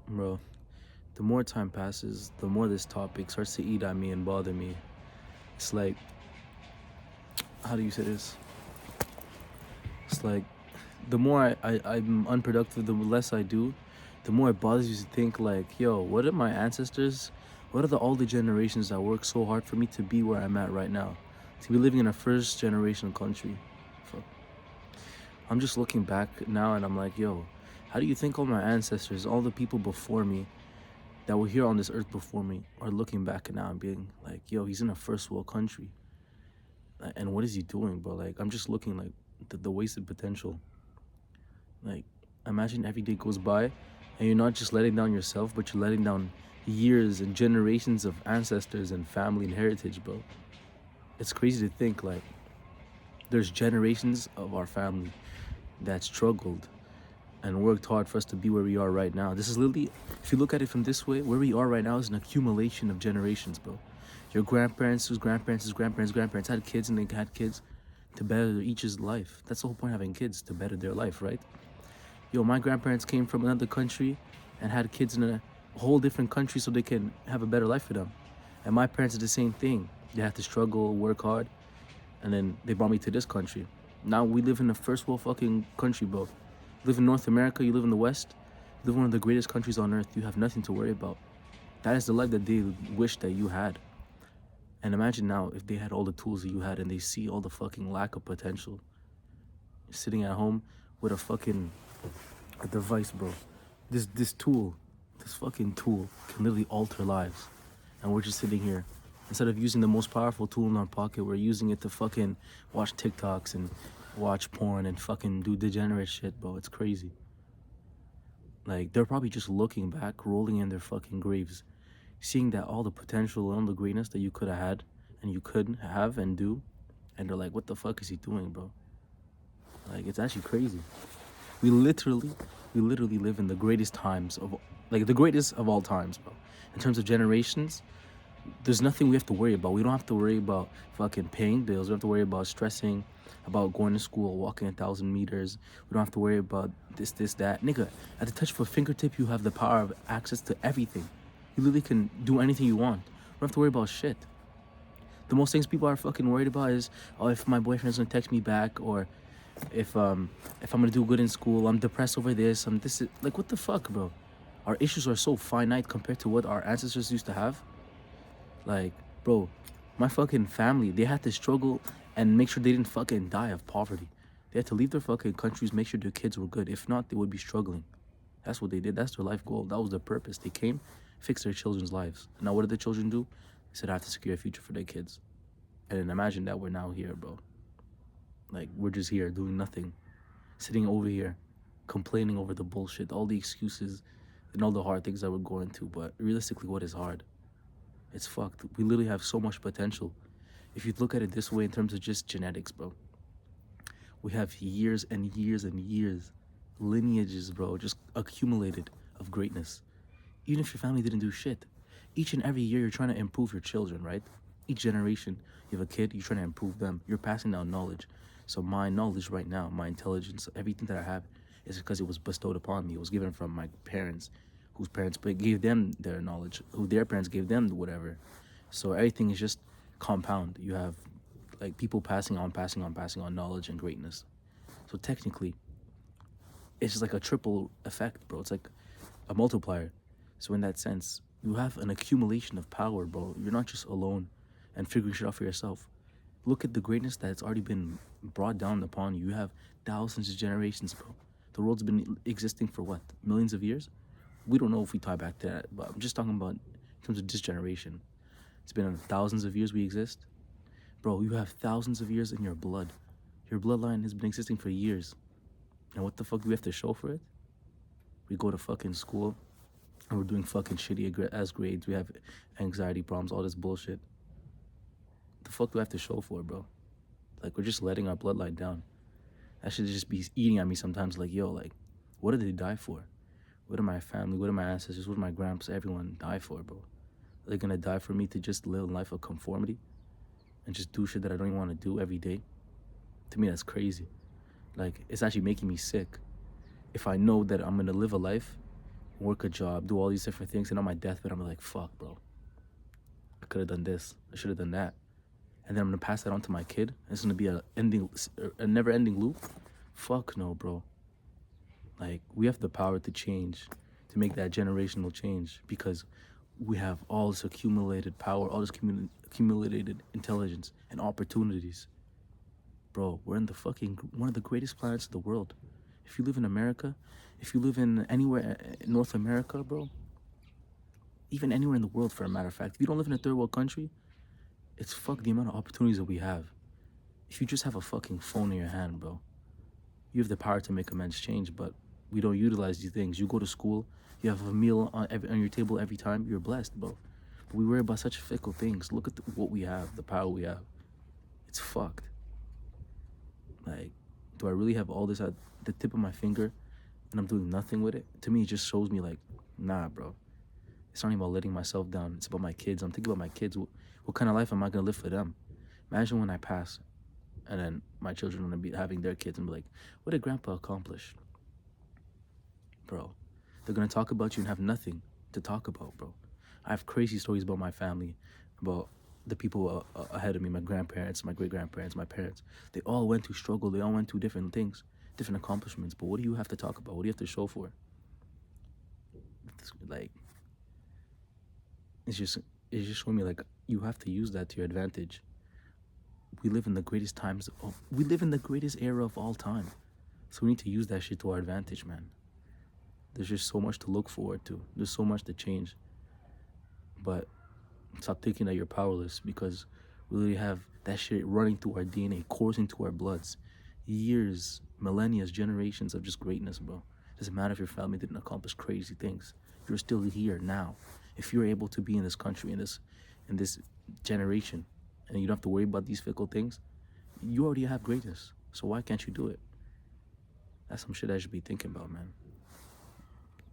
Bro, the more time passes, the more this topic starts to eat at me and bother me. It's like, how do you say this? It's like, the more I'm unproductive, the less I do, the more it bothers you to think, like, yo, what are my ancestors? What are all the generations that worked so hard for me to be where I'm at right now? To be living in a first generation country. Fuck. I'm just looking back now and I'm like, yo, how do you think all my ancestors, all the people before me, that were here on this earth before me are looking back now and being like, yo, he's in a first world country. And what is he doing, bro? Like, I'm just looking like the wasted potential. Like, imagine every day goes by and you're not just letting down yourself, but you're letting down years and generations of ancestors and family and heritage, bro. It's crazy to think, like, there's generations of our family that struggled and worked hard for us to be where we are right now. This is literally, if you look at it from this way, where we are right now is an accumulation of generations, bro. Your grandparents, whose grandparents, whose grandparents had kids and they had kids to better each's life. That's the whole point of having kids, to better their life, right? Yo, my grandparents came from another country and had kids in a whole different country so they can have a better life for them. And my parents did the same thing. They had to struggle, work hard, and then they brought me to this country. Now we live in a first world fucking country, bro. You live in North America, you live in the West, you live in one of the greatest countries on earth. You have nothing to worry about. That is the life that they wish that you had. And imagine now if they had all the tools that you had and they see all the fucking lack of potential. Sitting at home with a device, bro. This tool, this fucking tool can literally alter lives. And we're just sitting here. Instead of using the most powerful tool in our pocket, we're using it to fucking watch TikToks and watch porn and fucking do degenerate shit, bro. It's crazy. Like, they're probably just looking back, rolling in their fucking graves, seeing that all the potential and all the greatness that you could have had and you could have and do, and they're like, what the fuck is he doing, bro? Like, it's actually crazy. We literally, we literally live in the greatest times of, like, the greatest of all times, bro. In terms of generations, there's nothing we have to worry about. We don't have to worry about fucking paying bills. We don't have to worry about stressing about going to school, walking 1,000 meters. We don't have to worry about this, that. Nigga, at the touch of a fingertip, you have the power of access to everything. You literally can do anything you want. You don't have to worry about shit. The most things people are fucking worried about is, oh, if my boyfriend's gonna text me back, or if I'm gonna do good in school. I'm depressed over this. Like, what the fuck, bro? Our issues are so finite compared to what our ancestors used to have. Like, bro, my fucking family, they had to struggle and make sure they didn't fucking die of poverty. They had to leave their fucking countries, make sure their kids were good. If not, they would be struggling. That's what they did. That's their life goal. That was their purpose. They came, fixed their children's lives. Now, what did the children do? They said, I have to secure a future for their kids. And then imagine that we're now here, bro. Like, we're just here doing nothing. Sitting over here, complaining over the bullshit, all the excuses, and all the hard things that we're going through. But realistically, what is hard? It's fucked. We literally have so much potential. If you look at it this way in terms of just genetics, bro, we have years and years and years, lineages, bro, just accumulated of greatness. Even if your family didn't do shit, each and every year you're trying to improve your children, right? Each generation, you have a kid, you're trying to improve them. You're passing down knowledge. So my knowledge right now, my intelligence, everything that I have is because it was bestowed upon me. It was given from my parents, whose parents gave them their knowledge, who their parents gave them whatever. So everything is just compound. You have like people passing on, passing on, passing on knowledge and greatness. So technically, it's just like a triple effect, bro. It's like a multiplier. So in that sense, you have an accumulation of power, bro. You're not just alone and figuring shit out for yourself. Look at the greatness that's already been brought down upon you. You have thousands of generations, bro. The world's been existing for what? Millions of years? We don't know if we tie back to that, but I'm just talking about in terms of this generation. It's been thousands of years we exist. Bro, you have thousands of years in your blood. Your bloodline has been existing for years. And what the fuck do we have to show for it? We go to fucking school and we're doing fucking shitty ass grades. We have anxiety problems, all this bullshit. The fuck do I have to show for, bro? Like, we're just letting our bloodline down. That should just be eating at me sometimes. Like, yo, like, what did they die for? What did my family, what did my ancestors, what did my grandpas, everyone die for, bro? Are they gonna die for me to just live a life of conformity and just do shit that I don't even want to do every day? To me, that's crazy. Like, it's actually making me sick if I know that I'm gonna live a life work a job, do all these different things, and on my deathbed, I'm like, fuck, bro. I could have done this. I should have done that. And then I'm gonna pass that on to my kid. It's gonna be a never-ending loop. Fuck no, bro. Like, we have the power to change, to make that generational change, because we have all this accumulated power, all this accumulated intelligence and opportunities. Bro, we're in the fucking one of the greatest planets in the world. If you live in America, if you live in anywhere in North America, bro, even anywhere in the world for a matter of fact, if you don't live in a third world country, it's fuck the amount of opportunities that we have. If you just have a fucking phone in your hand, bro, you have the power to make immense change, but we don't utilize these things. You go to school, you have a meal on your table every time, you're blessed, bro. But we worry about such fickle things. Look at what we have, the power we have. It's fucked. Like, do I really have all this at the tip of my finger and I'm doing nothing with it? To me, it just shows me like, nah, bro. It's not even about letting myself down. It's about my kids. I'm thinking about my kids. What kind of life am I going to live for them? Imagine when I pass and then my children are going to be having their kids and be like, what did grandpa accomplish? Bro, they're going to talk about you and have nothing to talk about, bro. I have crazy stories about my family, about the people ahead of me, my grandparents, my great-grandparents, my parents. They all went through struggle. They all went through different things, different accomplishments. But what do you have to talk about? What do you have to show for? Like, it's just showing me like you have to use that to your advantage. We live in the greatest we live in the greatest era of all time. So we need to use that shit to our advantage, man. There's just so much to look forward to. There's so much to change. But stop thinking that you're powerless, because we really have that shit running through our DNA, coursing through our bloods. Years, millennia, generations of just greatness, bro. Doesn't matter if your family didn't accomplish crazy things. You're still here now. If you're able to be in this country, in this generation, and you don't have to worry about these fickle things, you already have greatness. So why can't you do it? That's some shit I should be thinking about, man.